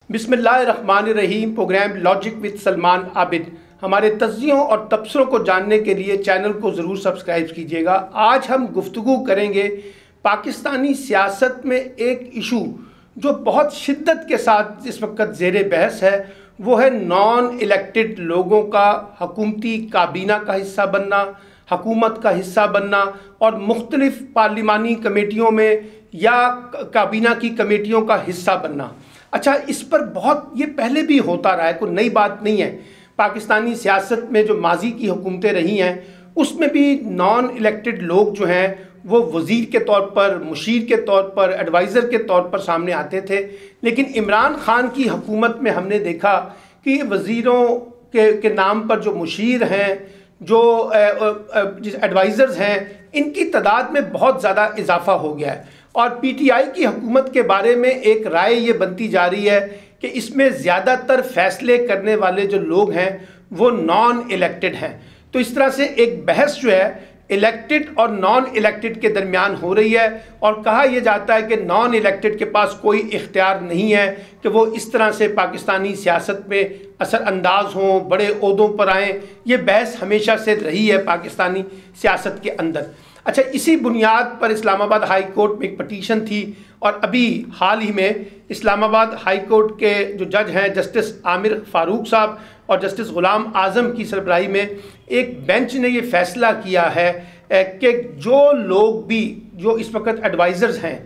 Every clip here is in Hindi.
बिस्मिल्लाहिर्रहमानिर्रहीम। Program logic with Salman Abid. हमारे तज्जियों और तबसरों को जानने के लिए चैनल को ज़रूर सब्सक्राइब कीजिएगा। आज हम गुफ्तगू करेंगे पाकिस्तानी सियासत में एक इशू जो बहुत शिद्दत के साथ इस वक्त ज़ेरे बहस है, वो है नॉन इलेक्टेड लोगों का हुकूमती काबीना का हिस्सा बनना, हुकूमत का हिस्सा बनना और मुख्तलिफ पार्लिमानी कमेटियों में या काबीना की कमेटियों का हिस्सा बनना। अच्छा, इस पर बहुत ये पहले भी होता रहा है, कोई नई बात नहीं है। पाकिस्तानी सियासत में जो माजी की हुकूमतें रही हैं उसमें भी नॉन इलेक्टेड लोग जो हैं वो वज़ीर के तौर पर, मुशीर के तौर पर, एडवाइज़र के तौर पर सामने आते थे। लेकिन इमरान खान की हुकूमत में हमने देखा कि वज़ीरों के नाम पर जो मुशीर हैं, जो एडवाइज़र्स हैं, इनकी तादाद में बहुत ज़्यादा इजाफा हो गया है। और पीटीआई की हुकूमत के बारे में एक राय ये बनती जा रही है कि इसमें ज़्यादातर फैसले करने वाले जो लोग हैं वो नॉन इलेक्टेड हैं। तो इस तरह से एक बहस जो है इलेक्टेड और नॉन इलेक्टेड के दरमियान हो रही है और कहा यह जाता है कि नॉन इलेक्टेड के पास कोई इख्तियार नहीं है कि वो इस तरह से पाकिस्तानी सियासत में असरअंदाज हों, बड़े ओहदों पर आएँ। ये बहस हमेशा से रही है पाकिस्तानी सियासत के अंदर। अच्छा, इसी बुनियाद पर इस्लामाबाद हाई कोर्ट में एक पटिशन थी और अभी हाल ही में इस्लामाबाद हाई कोर्ट के जो जज हैं जस्टिस आमिर फ़ारूक साहब और जस्टिस ग़ुलाम आज़म की सरबराही में एक बेंच ने ये फ़ैसला किया है कि जो लोग भी जो इस वक्त एडवाइज़र्स हैं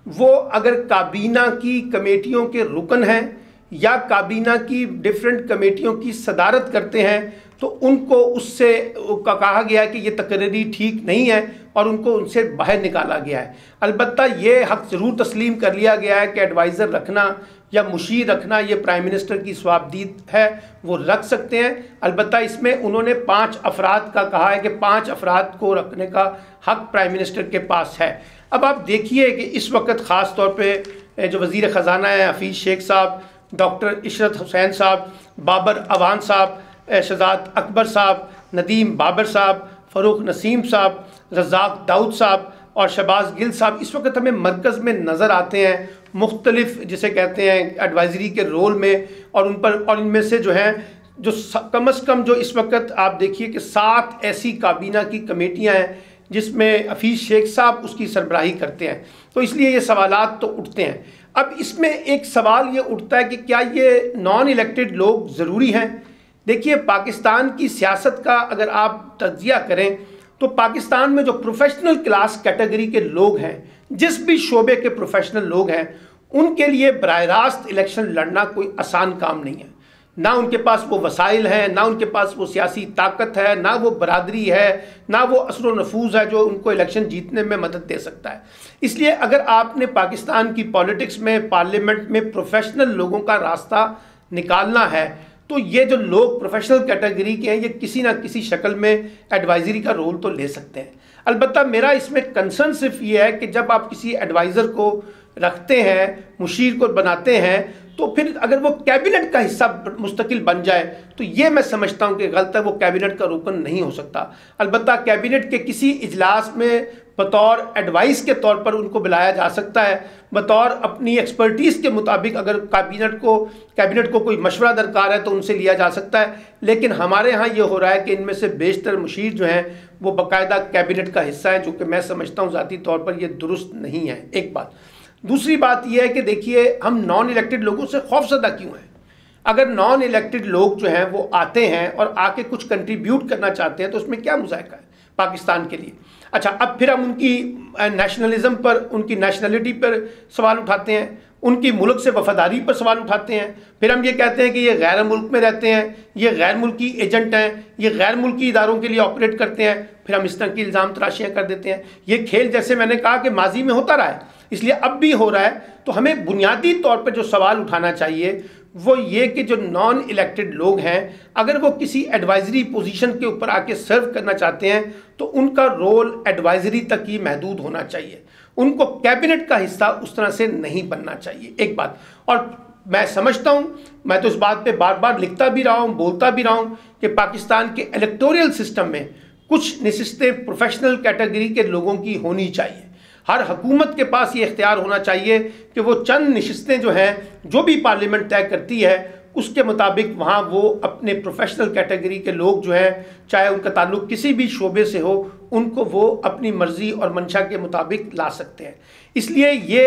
वो अगर काबीना की कमेटियों के रुकन हैं या काबीना की डिफरेंट कमेटियों की सदारत करते हैं तो उनको उससे कहा गया है कि ये तकरीरी ठीक नहीं है और उनको उनसे बाहर निकाला गया है। अलबत्ता ये हक़ ज़रूर तस्लीम कर लिया गया है कि एडवाइज़र रखना या मुशीर रखना ये प्राइम मिनिस्टर की स्वाबदीद है, वो रख सकते हैं। अलबत्ता इसमें उन्होंने 5 अफराद का कहा है कि 5 अफराद को रखने का हक़ प्राइम मिनिस्टर के पास है। अब आप देखिए कि इस वक्त ख़ास तौर पर जो वज़ीर ख़जाना है हफीज़ शेख साहब, डॉक्टर इशरत हुसैन साहब, बाबर अवान साहब, शहजाद अकबर साहब, नदीम बाबर साहब, फ़रूक नसीम साहब, रज़ाक दाऊद साहब और शहबाज गिल साहब इस वक्त हमें मरकज़ में नज़र आते हैं मुख्तलिफ जिसे कहते हैं एडवाइज़री के रोल में। और उन पर और इनमें से जो हैं जो कम अज़ कम जो इस वक्त आप देखिए कि 7 ऐसी काबीना की कमेटियाँ हैं जिसमें हफीज़ शेख साहब उसकी सरबराही करते हैं। तो इसलिए ये सवालात तो उठते हैं। अब इसमें एक सवाल ये उठता है कि क्या ये नॉन इलेक्टेड लोग ज़रूरी हैं? देखिए, पाकिस्तान की सियासत का अगर आप तज्जिया करें तो पाकिस्तान में जो प्रोफेशनल क्लास कैटेगरी के लोग हैं, जिस भी शोबे के प्रोफेशनल लोग हैं, उनके लिए बराह रास्त इलेक्शन लड़ना कोई आसान काम नहीं है। ना उनके पास वो वसाइल हैं, ना उनके पास वो सियासी ताकत है, ना वो बरादरी है, ना वो असर व नफूज़ है जो उनको इलेक्शन जीतने में मदद दे सकता है। इसलिए अगर आपने पाकिस्तान की पॉलिटिक्स में, पार्लियामेंट में प्रोफेशनल लोगों का रास्ता निकालना है तो ये जो लोग प्रोफेशनल कैटेगरी के हैं ये किसी ना किसी शक्ल में एडवाइज़री का रोल तो ले सकते हैं। अलबत्ता मेरा इसमें कंसर्न सिर्फ ये है कि जब आप किसी एडवाइज़र को रखते हैं, मुशीर को बनाते हैं, तो फिर अगर वो कैबिनेट का हिस्सा मुस्तकिल बन जाए तो ये मैं समझता हूँ कि गलत है, वो कैबिनेट का रुकन नहीं हो सकता। अलबत्ता कैबिनेट के किसी इजलास में बतौर एडवाइस के तौर पर उनको बुलाया जा सकता है, बतौर अपनी एक्सपर्टीज़ के मुताबिक अगर कैबिनेट को कोई मशवरा दरकार है तो उनसे लिया जा सकता है। लेकिन हमारे यहाँ ये हो रहा है कि इनमें से बेशतर मुशीर जो हैं वो बाकायदा कैबिनेट का हिस्सा है, जो कि मैं समझता हूँ ज़ाती तौर पर ये दुरुस्त नहीं है। एक बात। दूसरी बात यह है कि देखिए, हम नॉन इलेक्टेड लोगों से खौफजदा क्यों हैं? अगर नॉन इलेक्टेड लोग जो हैं वो आते हैं और आके कुछ कंट्रीब्यूट करना चाहते हैं तो उसमें क्या मुज़ायका है पाकिस्तान के लिए? अच्छा, अब फिर हम उनकी नेशनलिज्म पर, उनकी नेशनलिटी पर सवाल उठाते हैं, उनकी मुल्क से वफादारी पर सवाल उठाते हैं। फिर हम ये कहते हैं कि ये गैर मुल्क में रहते हैं, ये गैर मुल्की एजेंट हैं, ये गैर मुल्की इदारों के लिए ऑपरेट करते हैं। फिर हम इस तरह की इल्ज़ाम तराशियाँ कर देते हैं। ये खेल जैसे मैंने कहा कि माजी में होता रहा है, इसलिए अब भी हो रहा है। तो हमें बुनियादी तौर पर जो सवाल उठाना चाहिए वो ये कि जो नॉन इलेक्टेड लोग हैं अगर वो किसी एडवाइजरी पोजीशन के ऊपर आके सर्व करना चाहते हैं तो उनका रोल एडवाइजरी तक ही महदूद होना चाहिए, उनको कैबिनेट का हिस्सा उस तरह से नहीं बनना चाहिए। एक बात। और मैं समझता हूँ, मैं तो इस बात पे बार बार लिखता भी रहा हूँ, बोलता भी रहा हूँ कि पाकिस्तान के इलेक्टोरियल सिस्टम में कुछ नशिस्तें प्रोफेशनल कैटेगरी के लोगों की होनी चाहिए। हर हुकूमत के पास ये इख्तियार होना चाहिए कि वो चंद नशिस्तें जो हैं, जो भी पार्लियामेंट तय करती है उसके मुताबिक वहाँ वो अपने प्रोफेशनल कैटेगरी के लोग जो हैं, चाहे उनका ताल्लुक़ किसी भी शोबे से हो, उनको वो अपनी मर्ज़ी और मंशा के मुताबिक ला सकते हैं। इसलिए ये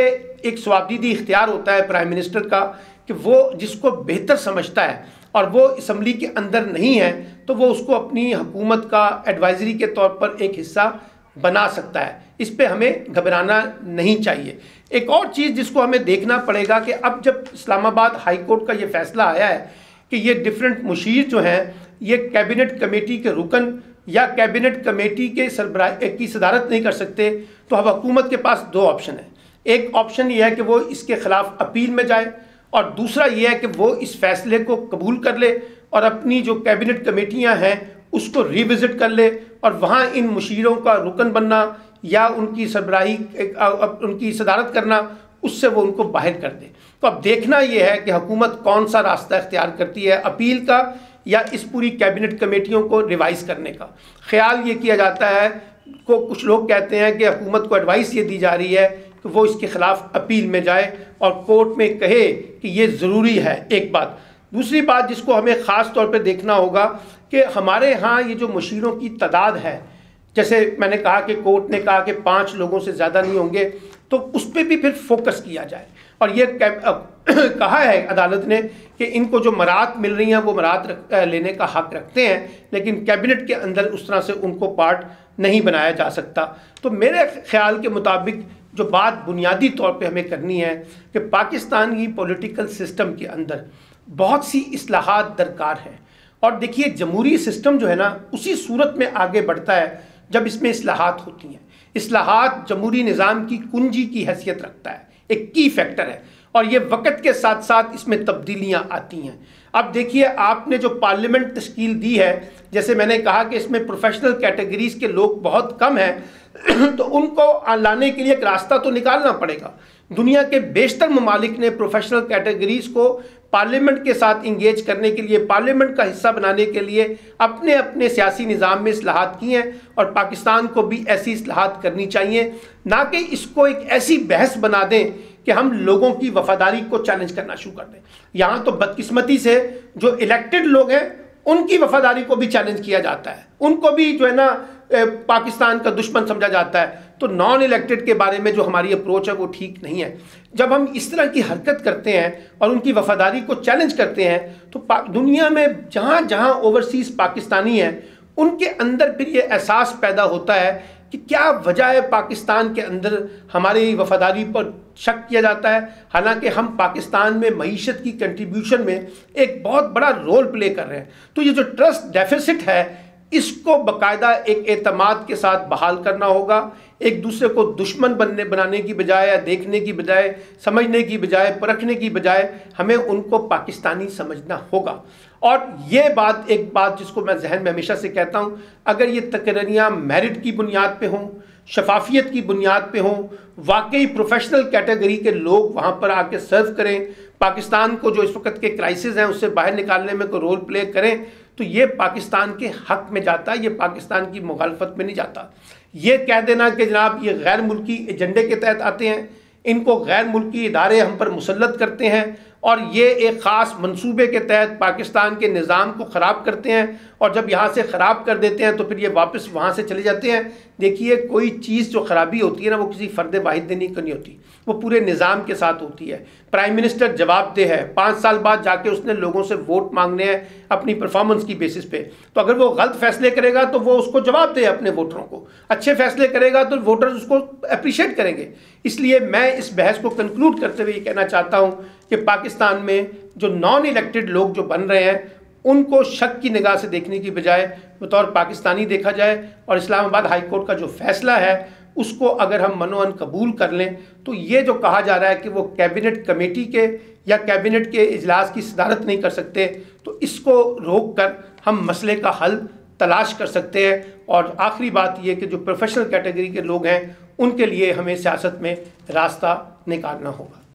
एक स्वाबदीदी इख्तियार होता है प्राइम मिनिस्टर का कि वो जिसको बेहतर समझता है और वो असम्बली के अंदर नहीं है तो वो उसको अपनी हुकूमत का एडवाइजरी के तौर पर एक हिस्सा बना सकता है। इस पे हमें घबराना नहीं चाहिए। एक और चीज़ जिसको हमें देखना पड़ेगा कि अब जब इस्लामाबाद हाई कोर्ट का ये फैसला आया है कि ये डिफरेंट मुशीर जो हैं ये कैबिनेट कमेटी के रुकन या कैबिनेट कमेटी के सरबराह की सदारत नहीं कर सकते, तो अब हुकूमत के पास दो ऑप्शन है। एक ऑप्शन ये है कि वो इसके ख़िलाफ़ अपील में जाए और दूसरा ये है कि वो इस फैसले को कबूल कर ले और अपनी जो कैबिनेट कमेटियां हैं उसको रिविज़िट कर ले और वहाँ इन मुशीरों का रुकन बनना या उनकी सरबराही उनकी सदारत करना, उससे वो उनको बाहर कर दे। तो अब देखना ये है कि हुकूमत कौन सा रास्ता इख्तियार करती है, अपील का या इस पूरी कैबिनेट कमेटियों को रिवाइज़ करने का। ख्याल ये किया जाता है को कुछ लोग कहते हैं कि हुकूमत को एडवाइस ये दी जा रही है कि वो इसके ख़िलाफ़ अपील में जाए और कोर्ट में कहे कि ये ज़रूरी है। एक बात। दूसरी बात जिसको हमें ख़ास तौर पे देखना होगा कि हमारे यहाँ ये जो मुशीरों की तादाद है, जैसे मैंने कहा कि कोर्ट ने कहा कि 5 लोगों से ज़्यादा नहीं होंगे, तो उस पर भी फिर फोकस किया जाए। और ये कहा है अदालत ने कि इनको जो मराहत मिल रही हैं वो मराहत लेने का हक़ रखते हैं, लेकिन कैबिनेट के अंदर उस तरह से उनको पार्ट नहीं बनाया जा सकता। तो मेरे ख्याल के मुताबिक जो बात बुनियादी तौर पे हमें करनी है कि पाकिस्तान की पॉलिटिकल सिस्टम के अंदर बहुत सी इस्लाहात दरकार है। और देखिए जमहूरी सिस्टम जो है ना उसी सूरत में आगे बढ़ता है जब इसमें इस्लाहात होती हैं। इस्लाहात जमहूरी निज़ाम की कुंजी की हैसियत रखता है, एक की फैक्टर है, और ये वक्त के साथ साथ इसमें तब्दीलियाँ आती हैं। अब देखिए आपने जो पार्लियामेंट तश्कील दी है, जैसे मैंने कहा कि इसमें प्रोफेशनल कैटेगरीज़ के लोग बहुत कम हैं तो उनको लाने के लिए एक रास्ता तो निकालना पड़ेगा। दुनिया के बेशतर ममालिक ने प्रोफेशनल कैटेगरीज़ को पार्लियामेंट के साथ इंगेज करने के लिए, पार्लियामेंट का हिस्सा बनाने के लिए अपने अपने सियासी निज़ाम में इस्लाहात की हैं, और पाकिस्तान को भी ऐसी इस्लाहात करनी चाहिए, ना कि इसको एक ऐसी बहस बना दें कि हम लोगों की वफादारी को चैलेंज करना शुरू कर दें। यहाँ तो बदकिस्मती से जो इलेक्टेड लोग हैं उनकी वफादारी को भी चैलेंज किया जाता है, उनको भी जो है ना पाकिस्तान का दुश्मन समझा जाता है। तो नॉन इलेक्टेड के बारे में जो हमारी अप्रोच है वो ठीक नहीं है। जब हम इस तरह की हरकत करते हैं और उनकी वफादारी को चैलेंज करते हैं तो दुनिया में जहाँ जहाँ ओवरसीज़ पाकिस्तानी हैं उनके अंदर फिर ये एहसास पैदा होता है कि क्या वजह है पाकिस्तान के अंदर हमारी वफादारी पर शक किया जाता है, हालांकि हम पाकिस्तान में मईशत की कंट्रीब्यूशन में एक बहुत बड़ा रोल प्ले कर रहे हैं। तो ये जो ट्रस्ट डेफिसिट है इसको बाकायदा एक एतमाद के साथ बहाल करना होगा। एक दूसरे को दुश्मन बनाने की बजाय, या देखने की बजाय, समझने की बजाय, परखने की बजाय हमें उनको पाकिस्तानी समझना होगा। और ये बात, एक बात जिसको मैं जहन में हमेशा से कहता हूँ, अगर ये तकरीरियाँ मेरिट की बुनियाद पे हों, शफाफियत की बुनियाद पे हों, वाकई प्रोफेशनल कैटेगरी के लोग वहाँ पर आके सर्व करें, पाकिस्तान को जो इस वक्त के क्राइसिस हैं उससे बाहर निकालने में कोई रोल प्ले करें, तो ये पाकिस्तान के हक़ में जाता है, ये पाकिस्तान की मुखालफत में नहीं जाता। ये कह देना कि जनाब ये गैर मुल्की एजेंडे के तहत आते हैं, इनको गैर मुल्की इदारे हम पर मुसल्लत करते हैं और ये एक ख़ास मंसूबे के तहत पाकिस्तान के निज़ाम को ख़राब करते हैं, और जब यहाँ से ख़राब कर देते हैं तो फिर ये वापस वहाँ से चले जाते हैं। देखिए कोई चीज़ जो ख़राबी होती है ना वो किसी फ़र्द वाहिद नहीं करनी होती, वो पूरे निज़ाम के साथ होती है। प्राइम मिनिस्टर जवाबदेह है, 5 साल बाद जाके उसने लोगों से वोट मांगने हैं अपनी परफॉर्मेंस की बेसिस पे। तो अगर वो गलत फैसले करेगा तो वो उसको जवाब दे अपने वोटरों को, अच्छे फैसले करेगा तो वोटर्स उसको अप्रिशिएट करेंगे। इसलिए मैं इस बहस को कंक्लूड करते हुए ये कहना चाहता हूँ कि पाकिस्तान में जो नॉन इलेक्टेड लोग जो बन रहे हैं उनको शक की निगाह से देखने की बजाय बतौर पाकिस्तानी देखा जाए, और इस्लामाबाद हाई कोर्ट का जो फैसला है उसको अगर हम मनोअन कबूल कर लें तो ये जो कहा जा रहा है कि वो कैबिनेट कमेटी के या कैबिनेट के इजलास की सदारत नहीं कर सकते, तो इसको रोक कर हम मसले का हल तलाश कर सकते हैं। और आखिरी बात ये कि जो प्रोफेशनल कैटेगरी के लोग हैं उनके लिए हमें सियासत में रास्ता निकालना होगा।